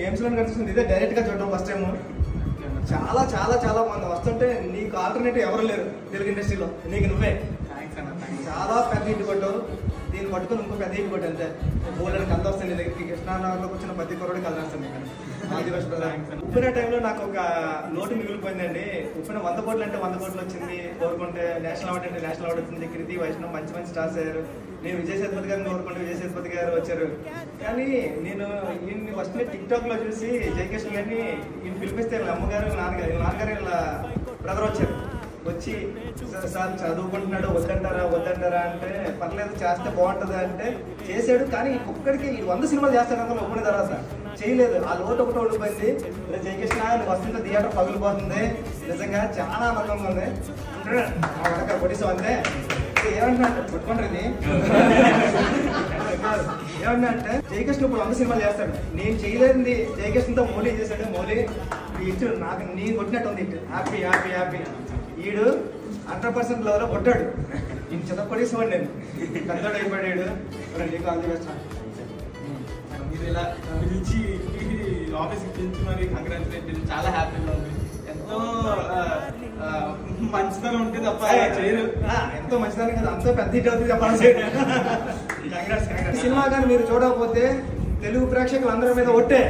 Memes లో కనిపిస్తుంది, ఇదే డైరెక్ట్ గా చూడడం ఫస్ట్ టైం. చాలా చాలా చాలా మంది వస్తుంటే నీకు ఆల్టర్నేటివ్ ఎవరు లేరు తెలుగు ఇండస్ట్రీలో, నీకు నువ్వే. చాలా పెద్ద ఇంటి కొట్టావు, దీన్ని పట్టుకుని ఇంకో పెద్ద ఇంటి కొట్టు అంతే. బోల్డెన్ కథ వస్తుంది నీ దగ్గరికి, కృష్ణానగర్లోకి వచ్చిన ప్రతి కొరడు కథ వస్తుంది. ఉప్పిన టైంలో నాకు ఒక లోటు మిగిలిపోయిందండి. ఉప్పిన 100 కోట్లు అంటే 100 కోట్లు వచ్చింది కోరుకుంటే, నేషనల్ అవార్డు అంటే నేషనల్ అవార్డు వచ్చింది, కృతి వైష్ణవ్ మంచి మంచి స్టార్స్ అయ్యారు. నేను విజయ్ సేతుపతి గారిని కోరుకుంటే విజయ్ సేతుపతి గారు వచ్చారు. కానీ నేను ఈయన్ని ఫస్ట్ టిక్ టాక్ లో చూసి జయకృష్ణ గారిని ఈయన పిలిపిస్తే వీళ్ళ అమ్మగారు నాన్నగారు వీళ్ళ బ్రదర్ వచ్చారు. వచ్చి సార్ చదువుకుంటున్నాడు వద్దంటారా అంటే, పర్లేదు చేస్తే బాగుంటుంది అంటే చేశాడు. కానీ ఒక్కడికి 100 సినిమాలు చేస్తాడు అందులో ఒప్పుకునే తర్వాత చేయలేదు. ఆ లోటు ఒకటి ఉండిపోయింది. జయకృష్ణ నువ్వు వస్తుంటే థియేటర్ పగిలిపోతుంది, నిజంగా చాలా ఆనందంగా ఉంది పొడిసాం అంతే. ఏమంటున్నా అంటే పట్టుకుంటుంది ఏమన్నా అంటే జయకృష్ణ ఇప్పుడు 100 సినిమాలు చేస్తాడు, నేను చేయలేదండి జయకృష్ణతో మౌలి చేశాడు. మౌలి ఇటు నాకు నీ కొట్టినట్టు ఉంది, ఇటు హ్యాపీ హ్యాపీ హ్యాపీ. ఈడు 100% లెవెల్లో కొట్టాడు, నేను చిన్నపడేసేవాడు, నేను పెద్దోడు అయిపోయాడు. నీకు అందజేస్తాను మీరు ఇలా పిలిచి ఆఫీస్కి పిలిచి మరి కంగ్రాచులేట్, చాలా హ్యాపీగా ఉంది. ఎంతో మంచితనం ఉంటే తప్ప చేయరు. ఎంతో మంచిదాన్ని కదా, అంతో పెద్ద హిట్ అవుతుంది చెప్పాలి. సినిమా కానీ మీరు చూడకపోతే తెలుగు ప్రేక్షకులు అందరి మీద ఒట్టే.